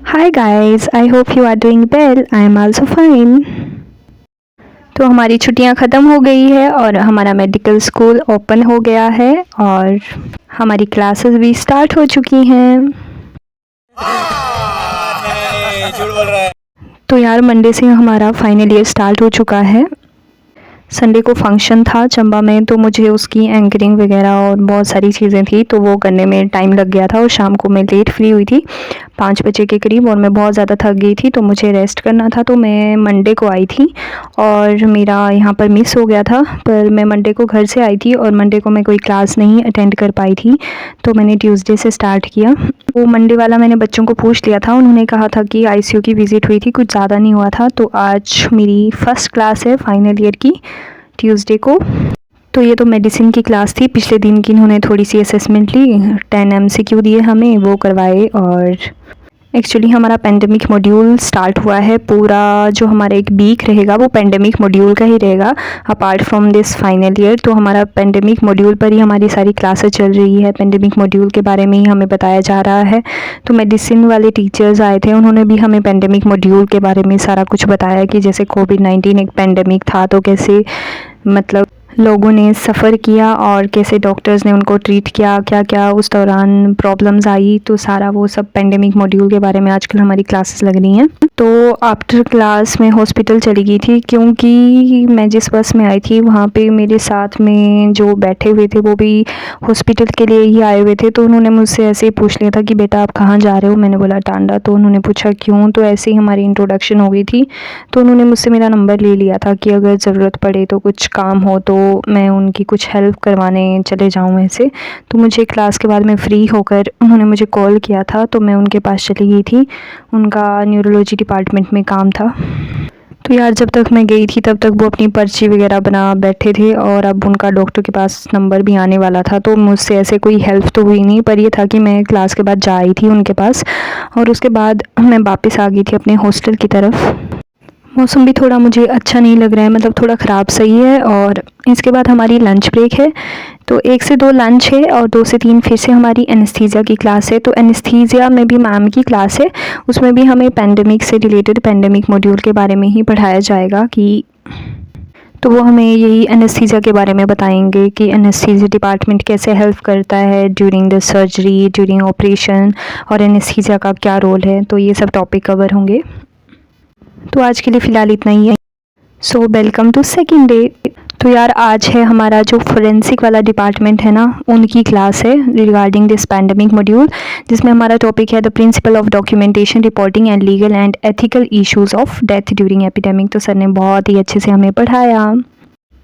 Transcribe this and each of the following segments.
Hi guys, I hope you are doing well. I am also fine. तो हमारी छुट्टियां ख़त्म हो गई है और हमारा मेडिकल स्कूल ओपन हो गया है और हमारी क्लासेस भी स्टार्ट हो चुकी हैं। नहीं, झूठ बोल रहा है। तो यार मंडे से हमारा फाइनल ईयर स्टार्ट हो चुका है। संडे को फंक्शन था चंबा में, तो मुझे उसकी एंकरिंग वगैरह और बहुत सारी चीज़ें थी, तो वो करने में टाइम लग गया था और शाम को मैं लेट फ्री हुई थी 5 बजे के करीब, और मैं बहुत ज़्यादा थक गई थी तो मुझे रेस्ट करना था। तो मैं मंडे को आई थी और मेरा यहाँ पर मिस हो गया था, पर मैं मंडे को घर से आई थी और मंडे को मैं कोई क्लास नहीं अटेंड कर पाई थी, तो मैंने ट्यूसडे से स्टार्ट किया। वो मंडे वाला मैंने बच्चों को पूछ लिया था, उन्होंने कहा था कि आईसीयू की विज़िट हुई थी, कुछ ज़्यादा नहीं हुआ था। तो आज मेरी फ़र्स्ट क्लास है फाइनल ईयर की ट्यूसडे को। तो ये तो मेडिसिन की क्लास थी, पिछले दिन की इन्होंने थोड़ी सी असेसमेंट ली, 10 एमसीक्यू दिए हमें, वो करवाए। और एक्चुअली हमारा पेंडेमिक मॉड्यूल स्टार्ट हुआ है, पूरा जो हमारा एक वीक रहेगा वो पेंडेमिक मॉड्यूल का ही रहेगा apart from this final year. तो हमारा पेंडेमिक मॉड्यूल पर ही हमारी सारी क्लासेस चल रही है, पेंडेमिक मॉड्यूल के बारे में ही हमें बताया जा रहा है। तो मेडिसिन वाले टीचर्स आए थे, उन्होंने भी हमें पेंडेमिक मॉड्यूल के बारे में सारा कुछ बताया कि जैसे कोविड-19 एक पेंडेमिक था, तो कैसे मतलब लोगों ने सफ़र किया और कैसे डॉक्टर्स ने उनको ट्रीट किया, क्या क्या उस दौरान प्रॉब्लम्स आई, तो सारा वो सब पेंडेमिक मॉड्यूल के बारे में आजकल हमारी क्लासेस लग रही हैं। तो आफ्टर क्लास में हॉस्पिटल चली गई थी, क्योंकि मैं जिस बस में आई थी वहाँ पे मेरे साथ में जो बैठे हुए थे वो भी हॉस्पिटल के लिए ही आए हुए थे। तो उन्होंने मुझसे ऐसे ही पूछ लिया था कि बेटा आप कहाँ जा रहे हो, मैंने बोला टांडा। तो उन्होंने पूछा क्यों, तो ऐसे ही हमारी इंट्रोडक्शन हो गई थी। तो उन्होंने मुझसे मेरा नंबर ले लिया था कि अगर ज़रूरत पड़े तो कुछ काम हो तो मैं उनकी कुछ हेल्प करवाने चले जाऊँ ऐसे। तो मुझे क्लास के बाद में फ़्री होकर उन्होंने मुझे कॉल किया था, तो मैं उनके पास चली गई थी, उनका न्यूरोलॉजी डिपार्टमेंट में काम था। तो यार जब तक मैं गई थी तब तक वो अपनी पर्ची वगैरह बना बैठे थे, और अब उनका डॉक्टर के पास नंबर भी आने वाला था। तो मुझसे ऐसे कोई हेल्प तो हुई नहीं, पर ये था कि मैं क्लास के बाद जा आई थी उनके पास, और उसके बाद मैं वापस आ गई थी अपने हॉस्टल की तरफ। मौसम भी थोड़ा मुझे अच्छा नहीं लग रहा है, मतलब थोड़ा ख़राब सही है। और इसके बाद हमारी लंच ब्रेक है, तो 1 से 2 लंच है और 2 से 3 फिर से हमारी एनेस्थीसिया की क्लास है। तो एनेस्थीसिया में भी मैम की क्लास है, उसमें भी हमें पेंडेमिक से रिलेटेड पेंडेमिक मॉड्यूल के बारे में ही पढ़ाया जाएगा कि तो वो हमें यही एनेस्थीसिया के बारे में बताएंगे कि एनेस्थीसिया डिपार्टमेंट कैसे हेल्प करता है during the surgery, during operation, और एनेस्थीसिया का क्या रोल है। तो ये सब टॉपिक कवर होंगे। तो आज के लिए फ़िलहाल इतना ही है। So welcome to second day. तो यार आज है हमारा जो फोरेंसिक वाला डिपार्टमेंट है ना, उनकी क्लास है रिगार्डिंग दिस पैंडेमिक मॉड्यूल, जिसमें हमारा टॉपिक है the principle of documentation, reporting and legal and ethical issues of death during epidemic. तो सर ने बहुत ही अच्छे से हमें पढ़ाया।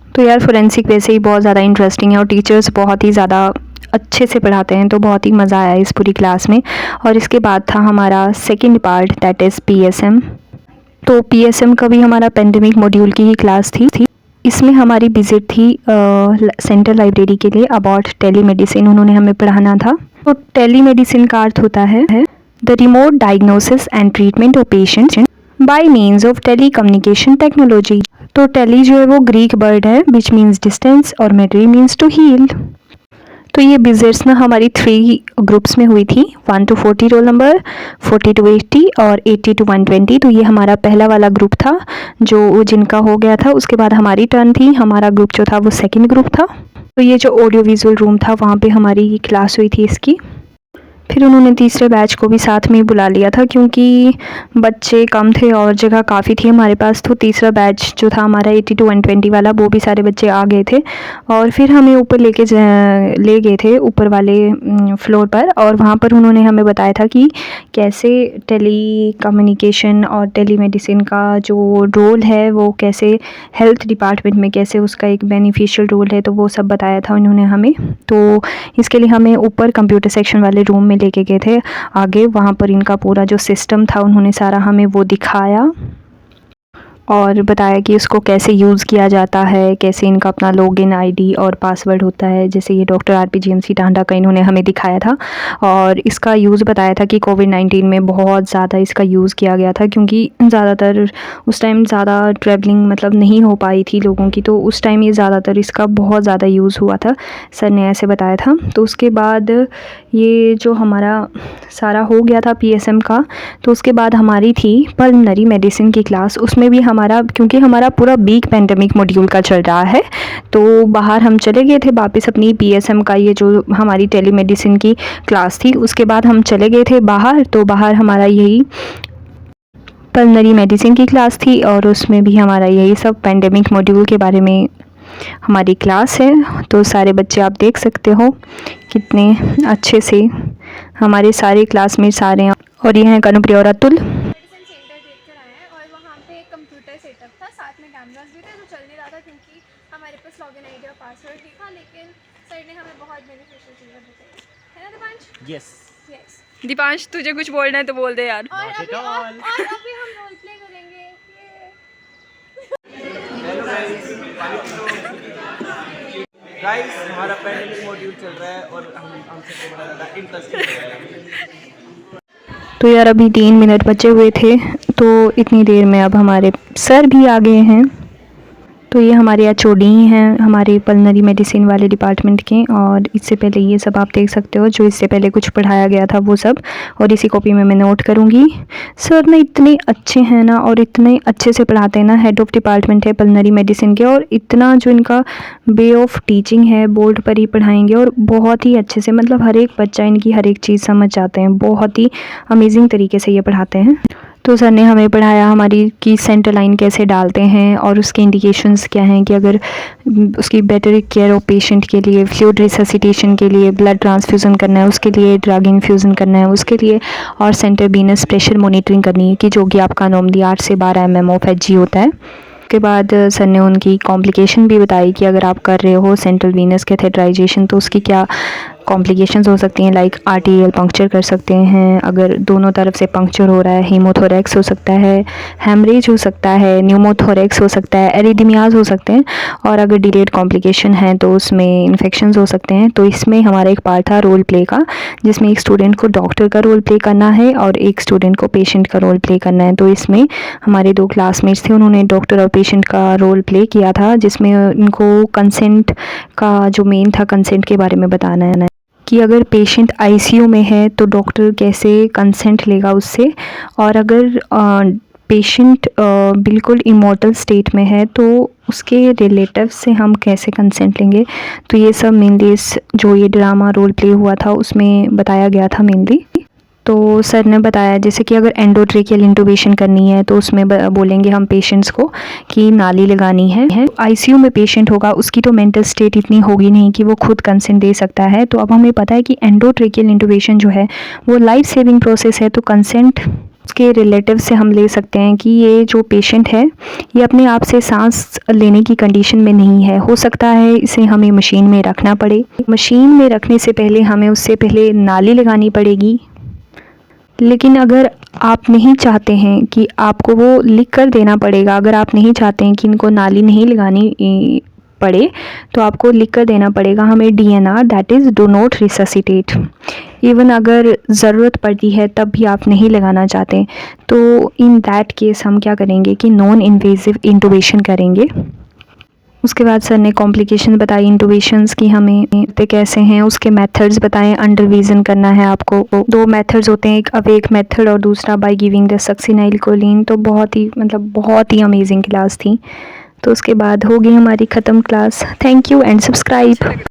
तो यार फोरेंसिक वैसे ही बहुत ज़्यादा इंटरेस्टिंग है और टीचर्स बहुत ही ज़्यादा अच्छे से पढ़ाते हैं, तो बहुत ही मज़ा आया इस पूरी क्लास में। और इसके बाद था हमारा second part, that is PSM. तो पीएसएम का भी हमारा पेंडेमिक मॉड्यूल की ही क्लास थी। इसमें हमारी विज़िट थी सेंट्रल लाइब्रेरी के लिए अबाउट टेलीमेडिसिन, उन्होंने हमें पढ़ाना था। तो टेलीमेडिसिन का अर्थ होता है the remote diagnosis and treatment of patients by means of telecommunication technology. तो टेली जो है वो ग्रीक वर्ड है विच मीन्स डिस्टेंस, और मेड्री मीन्स टू हील। तो ये विजिट्स ना हमारी 3 ग्रुप्स में हुई थी, 1 to 40 रोल नंबर, 40 to 80 और 80 to 120। तो ये हमारा पहला वाला ग्रुप था जो जिनका हो गया था। उसके बाद हमारी टर्न थी, हमारा ग्रुप जो था वो सेकंड ग्रुप था। तो ये जो ऑडियो विजुअल रूम था वहाँ पे हमारी क्लास हुई थी इसकी। फिर उन्होंने तीसरे बैच को भी साथ में ही बुला लिया था, क्योंकि बच्चे कम थे और जगह काफ़ी थी हमारे पास। तो तीसरा बैच जो था हमारा 80 to 120 वाला, वो भी सारे बच्चे आ गए थे। और फिर हमें ऊपर ले गए थे ऊपर वाले फ्लोर पर, और वहाँ पर उन्होंने हमें बताया था कि कैसे टेली कम्युनिकेशन और टेलीमेडिसिन का जो रोल है वो कैसे हेल्थ डिपार्टमेंट में कैसे उसका एक बेनिफिशियल रोल है, तो वो सब बताया था उन्होंने हमें। तो इसके लिए हमें ऊपर कंप्यूटर सेक्शन वाले रूम में लेके गए थे आगे, वहाँ पर इनका पूरा जो सिस्टम था उन्होंने सारा हमें वो दिखाया। और बताया कि इसको कैसे यूज़ किया जाता है, कैसे इनका अपना लॉगिन आईडी और पासवर्ड होता है, जैसे ये डॉक्टर RPGMC टांडा का इन्होंने हमें दिखाया था। और इसका यूज़ बताया था कि कोविड-19 में बहुत ज़्यादा इसका यूज़ किया गया था, क्योंकि ज़्यादातर उस टाइम ज़्यादा ट्रैवलिंग मतलब नहीं हो पाई थी लोगों की, तो उस टाइम ये ज़्यादातर इसका बहुत ज़्यादा यूज़ हुआ था, सर ने ऐसे बताया था। तो उसके बाद ये जो हमारा सारा हो गया था PSM का, तो उसके बाद हमारी थी पल्मोनरी मेडिसिन की क्लास। उसमें भी हमारा, क्योंकि हमारा पूरा वीक पेंडेमिक मॉड्यूल का चल रहा है, तो बाहर हम चले गए थे वापस अपनी PSM का, ये जो हमारी टेलीमेडिसिन की क्लास थी, उसके बाद हम चले गए थे बाहर। तो बाहर हमारा यही पल्मोनरी मेडिसिन की क्लास थी और उसमें भी हमारा यही सब पेंडेमिक मॉड्यूल के बारे में हमारी क्लास है। तो सारे बच्चे आप देख सकते हो कितने अच्छे से हमारे सारे क्लासमेट्स आ रहे हैं। और ये हैं कनुप्रिया और अतुल। मेडिसिन सेंटर देखकर आए हैं और वहाँ पे एक कंप्यूटर सेटअप था, साथ में कैमरास भी थे, जो चल नहीं रहा था क्योंकि हमारे पास लॉगिन आईडी और पासवर्ड भी था, लेकिन सर ने हमें बहुत बेनिफिशियल चीज़ें बताई, है ना दीपांश? Yes yes. दीपांश, तुझे कुछ बोलना है तो बोल दे यार। और अभी हम रोल प्ले करेंगे। गाइस, हमारा पेंडेमिक मॉड्यूल चल रहा है और हमसे बड़ा ज़्यादा इंटरेस्टिंग है। तो यार अभी 3 मिनट बचे हुए थे, तो इतनी देर में अब हमारे सर भी आ गए हैं। तो ये हमारे HOD हैं हमारे पल्मोनरी मेडिसिन वाले डिपार्टमेंट के। और इससे पहले ये सब आप देख सकते हो, जो इससे पहले कुछ पढ़ाया गया था वो सब, और इसी कॉपी में मैं नोट करूँगी। सर ना इतने अच्छे हैं ना, और इतने अच्छे से पढ़ाते हैं ना। हेड ऑफ़ डिपार्टमेंट है पल्मोनरी मेडिसिन के, और इतना जो इनका वे ऑफ टीचिंग है, बोर्ड पर ही पढ़ाएंगे और बहुत ही अच्छे से, मतलब हर एक बच्चा इनकी हर एक चीज़ समझ जाते हैं। बहुत ही अमेजिंग तरीके से ये पढ़ाते हैं। तो सर ने हमें पढ़ाया हमारी कि सेंटर लाइन कैसे डालते हैं और उसके इंडिकेशंस क्या हैं, कि अगर उसकी बेटर केयर ऑफ पेशेंट के लिए, फ्लूइड रिससिटेशन के लिए, ब्लड ट्रांसफ्यूज़न करना है उसके लिए, ड्रग इन्फ्यूज़न करना है उसके लिए, और सेंटर वीनस प्रेशर मॉनिटरिंग करनी है, कि जो कि आपका नॉर्मली 8 से 12 mm ऑफ Hg होता है। उसके बाद सर ने उनकी कॉम्प्लिकेशन भी बताई कि अगर आप कर रहे हो सेंट्रल वीनस कैथेटराइजेशन तो उसकी क्या कॉम्प्लिकेशंस हो सकती हैं, लाइक आर्टीरियल पंक्चर कर सकते हैं, अगर दोनों तरफ से पंक्चर हो रहा है, हीमोथोरैक्स हो सकता है, हेमरेज हो सकता है, न्यूमोथोरैक्स हो सकता है, एरिथमियाज हो सकते हैं, और अगर डिलेड कॉम्प्लिकेशन है तो उसमें इन्फेक्शंस हो सकते हैं। तो इसमें हमारा एक पार्ट था रोल प्ले का, जिसमें एक स्टूडेंट को डॉक्टर का रोल प्ले करना है और एक स्टूडेंट को पेशेंट का रोल प्ले करना है। तो इसमें हमारे 2 क्लासमेट्स थे, उन्होंने डॉक्टर और पेशेंट का रोल प्ले किया था, जिसमें उनको कंसेंट का जो मेन था, कंसेंट के बारे में बताना है कि अगर पेशेंट ICU में है तो डॉक्टर कैसे कंसेंट लेगा उससे, और अगर पेशेंट बिल्कुल इमॉर्टल स्टेट में है तो उसके रिलेटिव से हम कैसे कंसेंट लेंगे। तो ये सब मेनली इस जो ये ड्रामा रोल प्ले हुआ था उसमें बताया गया था मेनली। तो सर ने बताया जैसे कि अगर एंडोट्रेकियल इंटूबेशन करनी है तो उसमें बोलेंगे हम पेशेंट्स को कि नाली लगानी है। ICU में पेशेंट होगा, उसकी तो मेंटल स्टेट इतनी होगी नहीं कि वो खुद कंसेंट दे सकता है। तो अब हमें पता है कि एंडोट्रेकियल इंटूबेशन जो है वो लाइफ सेविंग प्रोसेस है, तो कंसेंट उसके रिलेटिव से हम ले सकते हैं कि ये जो पेशेंट है ये अपने आप से सांस लेने की कंडीशन में नहीं है, हो सकता है इसे हमें मशीन में रखना पड़े। मशीन में रखने से पहले हमें उससे पहले नाली लगानी पड़ेगी। लेकिन अगर आप नहीं चाहते हैं कि आपको वो लिख कर देना पड़ेगा, अगर आप नहीं चाहते हैं कि इनको नाली नहीं लगानी पड़े तो आपको लिख कर देना पड़ेगा हमें DNR, that is do not resuscitate. Even अगर ज़रूरत पड़ती है तब भी आप नहीं लगाना चाहते तो इन दैट केस हम क्या करेंगे कि नॉन इन्वेजिव इंटूबेशन करेंगे। उसके बाद सर ने कॉम्प्लिकेशन बताई इंटूबेशंस की, हमें पे कैसे हैं, उसके मेथड्स बताएं। अंडर विजन करना है आपको, 2 मेथड्स होते हैं, एक अवेक मेथड और दूसरा by giving the succinylcholine. तो बहुत ही अमेजिंग क्लास थी। तो उसके बाद हो गई हमारी ख़त्म class. Thank you and subscribe.